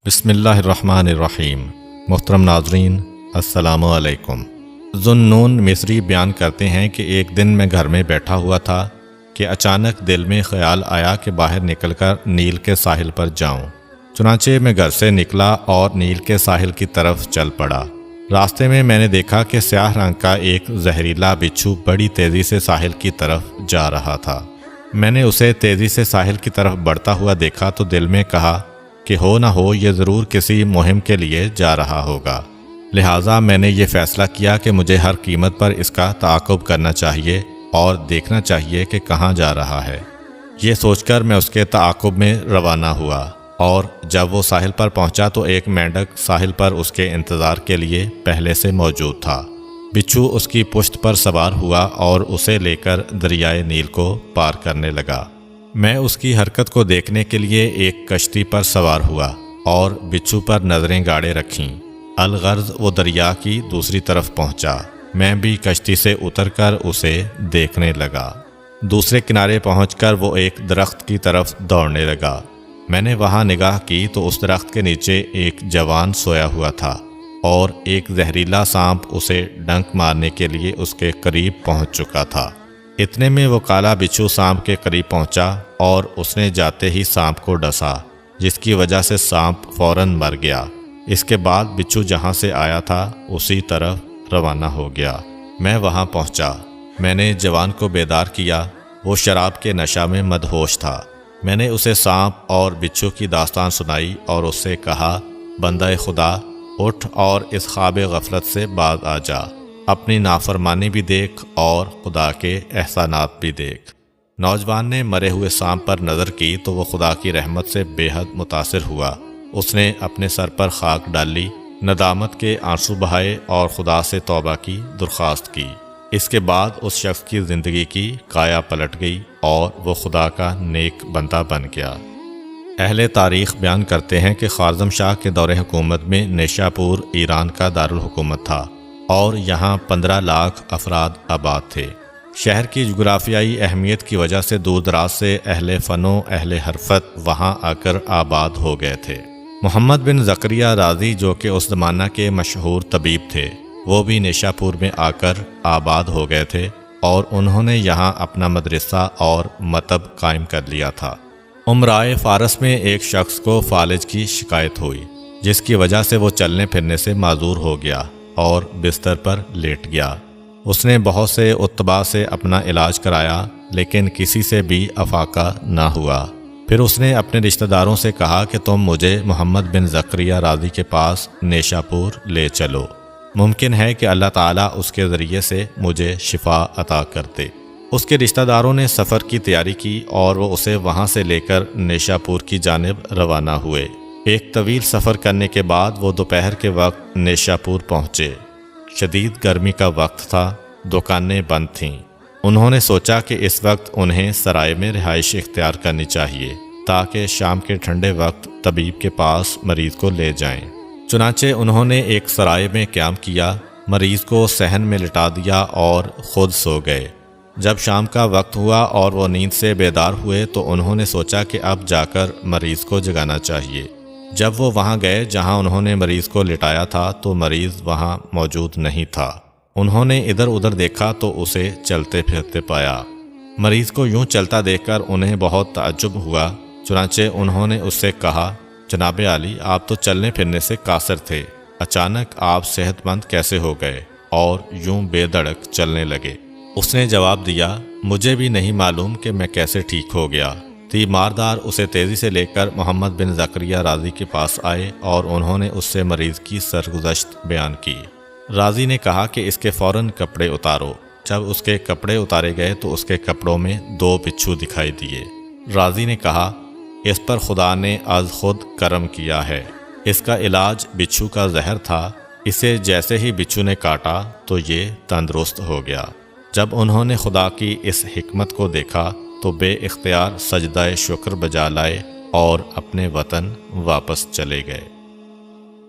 بسم اللہ الرحمن الرحیم۔ محترم ناظرین السلام علیکم۔ ذوالنون مصری بیان کرتے ہیں کہ ایک دن میں گھر میں بیٹھا ہوا تھا کہ اچانک دل میں خیال آیا کہ باہر نکل کر نیل کے ساحل پر جاؤں۔ چنانچہ میں گھر سے نکلا اور نیل کے ساحل کی طرف چل پڑا۔ راستے میں نے دیکھا کہ سیاہ رنگ کا ایک زہریلا بچھو بڑی تیزی سے ساحل کی طرف جا رہا تھا۔ میں نے اسے تیزی سے ساحل کی طرف بڑھتا ہوا دیکھا تو دل میں کہا کہ ہو نہ ہو یہ ضرور کسی مہم کے لیے جا رہا ہوگا، لہٰذا میں نے یہ فیصلہ کیا کہ مجھے ہر قیمت پر اس کا تعاقب کرنا چاہیے اور دیکھنا چاہیے کہ کہاں جا رہا ہے۔ یہ سوچ کر میں اس کے تعاقب میں روانہ ہوا، اور جب وہ ساحل پر پہنچا تو ایک مینڈک ساحل پر اس کے انتظار کے لیے پہلے سے موجود تھا۔ بچھو اس کی پشت پر سوار ہوا اور اسے لے کر دریائے نیل کو پار کرنے لگا۔ میں اس کی حرکت کو دیکھنے کے لیے ایک کشتی پر سوار ہوا اور بچھو پر نظریں گاڑے رکھیں۔ الغرض وہ دریا کی دوسری طرف پہنچا۔ میں بھی کشتی سے اتر کر اسے دیکھنے لگا۔ دوسرے کنارے پہنچ کر وہ ایک درخت کی طرف دوڑنے لگا۔ میں نے وہاں نگاہ کی تو اس درخت کے نیچے ایک جوان سویا ہوا تھا اور ایک زہریلا سانپ اسے ڈنک مارنے کے لیے اس کے قریب پہنچ چکا تھا۔ اتنے میں وہ کالا بچھو سانپ کے قریب پہنچا اور اس نے جاتے ہی سانپ کو ڈسا، جس کی وجہ سے سانپ فوراً مر گیا۔ اس کے بعد بچھو جہاں سے آیا تھا اسی طرف روانہ ہو گیا۔ میں وہاں پہنچا۔ میں نے جوان کو بیدار کیا۔ وہ شراب کے نشہ میں مدہوش تھا۔ میں نے اسے سانپ اور بچھو کی داستان سنائی اور اس سے کہا، بندہ خدا، اٹھ اور اس خواب غفلت سے باز آ جا، اپنی نافرمانی بھی دیکھ اور خدا کے احسانات بھی دیکھ۔ نوجوان نے مرے ہوئے سانپ پر نظر کی تو وہ خدا کی رحمت سے بے حد متاثر ہوا۔ اس نے اپنے سر پر خاک ڈالی، ندامت کے آنسو بہائے اور خدا سے توبہ کی درخواست کی۔ اس کے بعد اس شخص کی زندگی کی کایا پلٹ گئی اور وہ خدا کا نیک بندہ بن گیا۔ اہل تاریخ بیان کرتے ہیں کہ خوارزم شاہ کے دور حکومت میں نیشا پور ایران کا دارالحکومت تھا اور یہاں 15 لاکھ افراد آباد تھے۔ شہر کی جغرافیائی اہمیت کی وجہ سے دور دراز سے اہل فن و اہل حرفت وہاں آ کر آباد ہو گئے تھے۔ محمد بن زکریہ رازی جو کہ اس زمانہ کے مشہور طبیب تھے، وہ بھی نیشا پور میں آ کر آباد ہو گئے تھے اور انہوں نے یہاں اپنا مدرسہ اور مکتب قائم کر لیا تھا۔ امرائے فارس میں ایک شخص کو فالج کی شکایت ہوئی، جس کی وجہ سے وہ چلنے پھرنے سے معذور ہو گیا اور بستر پر لیٹ گیا۔ اس نے بہت سے اتباع سے اپنا علاج کرایا لیکن کسی سے بھی افاقہ نہ ہوا۔ پھر اس نے اپنے رشتہ داروں سے کہا کہ تم مجھے محمد بن زکریہ رازی کے پاس نیشا پور لے چلو، ممکن ہے کہ اللہ تعالیٰ اس کے ذریعے سے مجھے شفا عطا کرتے۔ اس کے رشتہ داروں نے سفر کی تیاری کی اور وہ اسے وہاں سے لے کر نیشا پور کی جانب روانہ ہوئے۔ ایک طویل سفر کرنے کے بعد وہ دوپہر کے وقت نیشا پور پہنچے۔ شدید گرمی کا وقت تھا، دکانیں بند تھیں۔ انہوں نے سوچا کہ اس وقت انہیں سرائے میں رہائش اختیار کرنی چاہیے تاکہ شام کے ٹھنڈے وقت طبیب کے پاس مریض کو لے جائیں۔ چنانچہ انہوں نے ایک سرائے میں قیام کیا، مریض کو صحن میں لٹا دیا اور خود سو گئے۔ جب شام کا وقت ہوا اور وہ نیند سے بیدار ہوئے تو انہوں نے سوچا کہ اب جا کر مریض کو جگانا چاہیے۔ جب وہ وہاں گئے جہاں انہوں نے مریض کو لٹایا تھا تو مریض وہاں موجود نہیں تھا۔ انہوں نے ادھر ادھر دیکھا تو اسے چلتے پھرتے پایا۔ مریض کو یوں چلتا دیکھ کر انہیں بہت تعجب ہوا۔ چنانچہ انہوں نے اس سے کہا، جناب عالی، آپ تو چلنے پھرنے سے قاصر تھے، اچانک آپ صحت مند کیسے ہو گئے اور یوں بے دھڑک چلنے لگے؟ اس نے جواب دیا، مجھے بھی نہیں معلوم کہ میں کیسے ٹھیک ہو گیا۔ تیماردار اسے تیزی سے لے کر محمد بن زکریہ رازی کے پاس آئے اور انہوں نے اس سے مریض کی سرگزشت بیان کی۔ رازی نے کہا کہ اس کے فوراً کپڑے اتارو۔ جب اس کے کپڑے اتارے گئے تو اس کے کپڑوں میں 2 بچھو دکھائی دیے۔ رازی نے کہا، اس پر خدا نے از خود کرم کیا ہے۔ اس کا علاج بچھو کا زہر تھا، اسے جیسے ہی بچھو نے کاٹا تو یہ تندرست ہو گیا۔ جب انہوں نے خدا کی اس حکمت کو دیکھا تو بے اختیار سجدہ شکر بجا لائے اور اپنے وطن واپس چلے گئے۔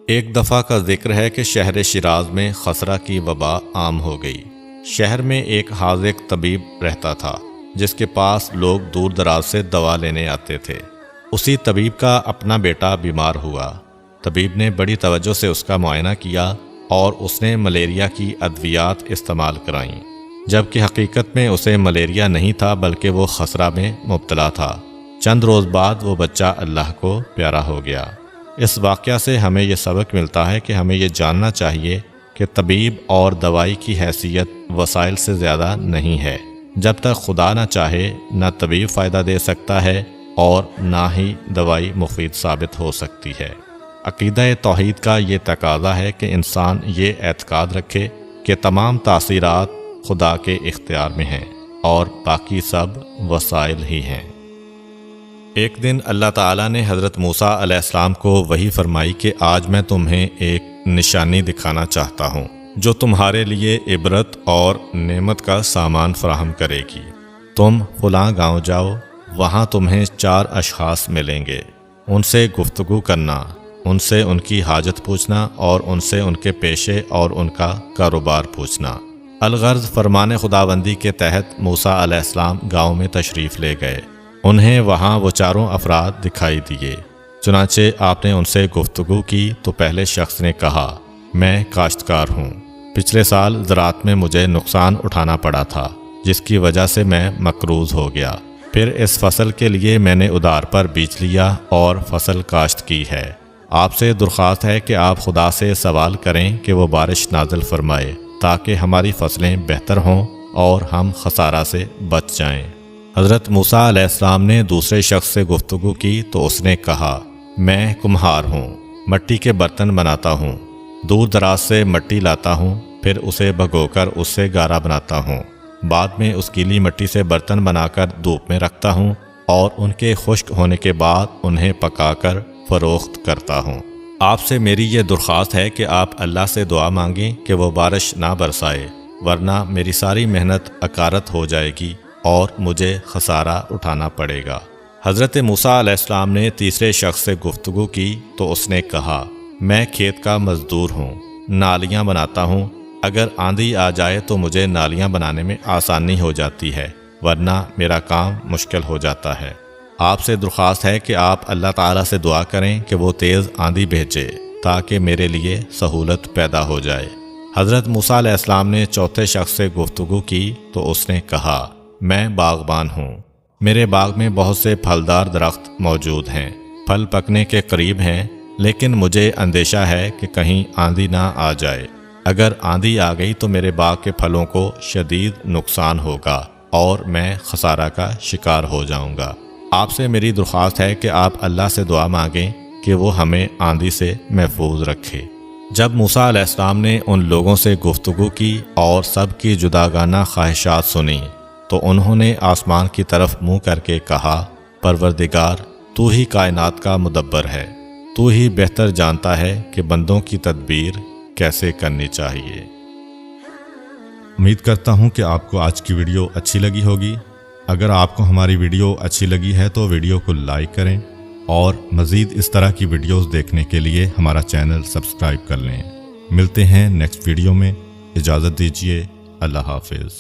ایک دفعہ کا ذکر ہے کہ شہر شیراز میں خسرہ کی وبا عام ہو گئی۔ شہر میں ایک حاذق طبیب رہتا تھا جس کے پاس لوگ دور دراز سے دوا لینے آتے تھے۔ اسی طبیب کا اپنا بیٹا بیمار ہوا۔ طبیب نے بڑی توجہ سے اس کا معائنہ کیا اور اس نے ملیریا کی ادویات استعمال کرائیں، جبکہ حقیقت میں اسے ملیریا نہیں تھا بلکہ وہ خسرہ میں مبتلا تھا۔ چند روز بعد وہ بچہ اللہ کو پیارا ہو گیا۔ اس واقعہ سے ہمیں یہ سبق ملتا ہے کہ ہمیں یہ جاننا چاہیے کہ طبیب اور دوائی کی حیثیت وسائل سے زیادہ نہیں ہے۔ جب تک خدا نہ چاہے نہ طبیب فائدہ دے سکتا ہے اور نہ ہی دوائی مفید ثابت ہو سکتی ہے۔ عقیدہ توحید کا یہ تقاضا ہے کہ انسان یہ اعتقاد رکھے کہ تمام تاثیرات خدا کے اختیار میں ہیں اور باقی سب وسائل ہی ہیں۔ ایک دن اللہ تعالیٰ نے حضرت موسیٰ علیہ السلام کو وحی فرمائی کہ آج میں تمہیں ایک نشانی دکھانا چاہتا ہوں جو تمہارے لیے عبرت اور نعمت کا سامان فراہم کرے گی۔ تم فلاں گاؤں جاؤ، وہاں تمہیں 4 اشخاص ملیں گے، ان سے گفتگو کرنا، ان سے ان کی حاجت پوچھنا اور ان سے ان کے پیشے اور ان کا کاروبار پوچھنا۔ الغرض فرمان خداوندی کے تحت موسیٰ علیہ السلام گاؤں میں تشریف لے گئے۔ انہیں وہاں وہ 4 افراد دکھائی دیے۔ چنانچہ آپ نے ان سے گفتگو کی تو پہلے شخص نے کہا، میں کاشتکار ہوں، پچھلے سال زراعت میں مجھے نقصان اٹھانا پڑا تھا جس کی وجہ سے میں مقروض ہو گیا، پھر اس فصل کے لیے میں نے ادھار پر بیج لیا اور فصل کاشت کی ہے۔ آپ سے درخواست ہے کہ آپ خدا سے سوال کریں کہ وہ بارش نازل فرمائے تاکہ ہماری فصلیں بہتر ہوں اور ہم خسارہ سے بچ جائیں۔ حضرت موسیٰ علیہ السلام نے دوسرے شخص سے گفتگو کی تو اس نے کہا، میں کمہار ہوں، مٹی کے برتن بناتا ہوں، دور دراز سے مٹی لاتا ہوں، پھر اسے بھگو کر اس سے گارا بناتا ہوں، بعد میں اس گیلی مٹی سے برتن بنا کر دھوپ میں رکھتا ہوں اور ان کے خشک ہونے کے بعد انہیں پکا کر فروخت کرتا ہوں۔ آپ سے میری یہ درخواست ہے کہ آپ اللہ سے دعا مانگیں کہ وہ بارش نہ برسائے، ورنہ میری ساری محنت اکارت ہو جائے گی اور مجھے خسارہ اٹھانا پڑے گا۔ حضرت موسیٰ علیہ السلام نے تیسرے شخص سے گفتگو کی تو اس نے کہا، میں کھیت کا مزدور ہوں، نالیاں بناتا ہوں، اگر آندھی آ جائے تو مجھے نالیاں بنانے میں آسانی ہو جاتی ہے، ورنہ میرا کام مشکل ہو جاتا ہے۔ آپ سے درخواست ہے کہ آپ اللہ تعالیٰ سے دعا کریں کہ وہ تیز آندھی بھیجے تاکہ میرے لیے سہولت پیدا ہو جائے۔ حضرت موسیٰ علیہ السلام نے چوتھے شخص سے گفتگو کی تو اس نے کہا، میں باغبان ہوں، میرے باغ میں بہت سے پھلدار درخت موجود ہیں، پھل پکنے کے قریب ہیں، لیکن مجھے اندیشہ ہے کہ کہیں آندھی نہ آ جائے۔ اگر آندھی آ گئی تو میرے باغ کے پھلوں کو شدید نقصان ہوگا اور میں خسارہ کا شکار ہو جاؤں گا۔ آپ سے میری درخواست ہے کہ آپ اللہ سے دعا مانگیں کہ وہ ہمیں آندھی سے محفوظ رکھے۔ جب موسیٰ علیہ السلام نے ان لوگوں سے گفتگو کی اور سب کی جداگانہ خواہشات سنی تو انہوں نے آسمان کی طرف منہ کر کے کہا، پروردگار، تو ہی کائنات کا مدبر ہے، تو ہی بہتر جانتا ہے کہ بندوں کی تدبیر کیسے کرنی چاہیے۔ امید کرتا ہوں کہ آپ کو آج کی ویڈیو اچھی لگی ہوگی۔ اگر آپ کو ہماری ویڈیو اچھی لگی ہے تو ویڈیو کو لائک کریں اور مزید اس طرح کی ویڈیوز دیکھنے کے لیے ہمارا چینل سبسکرائب کر لیں۔ ملتے ہیں نیکسٹ ویڈیو میں، اجازت دیجیے، اللہ حافظ۔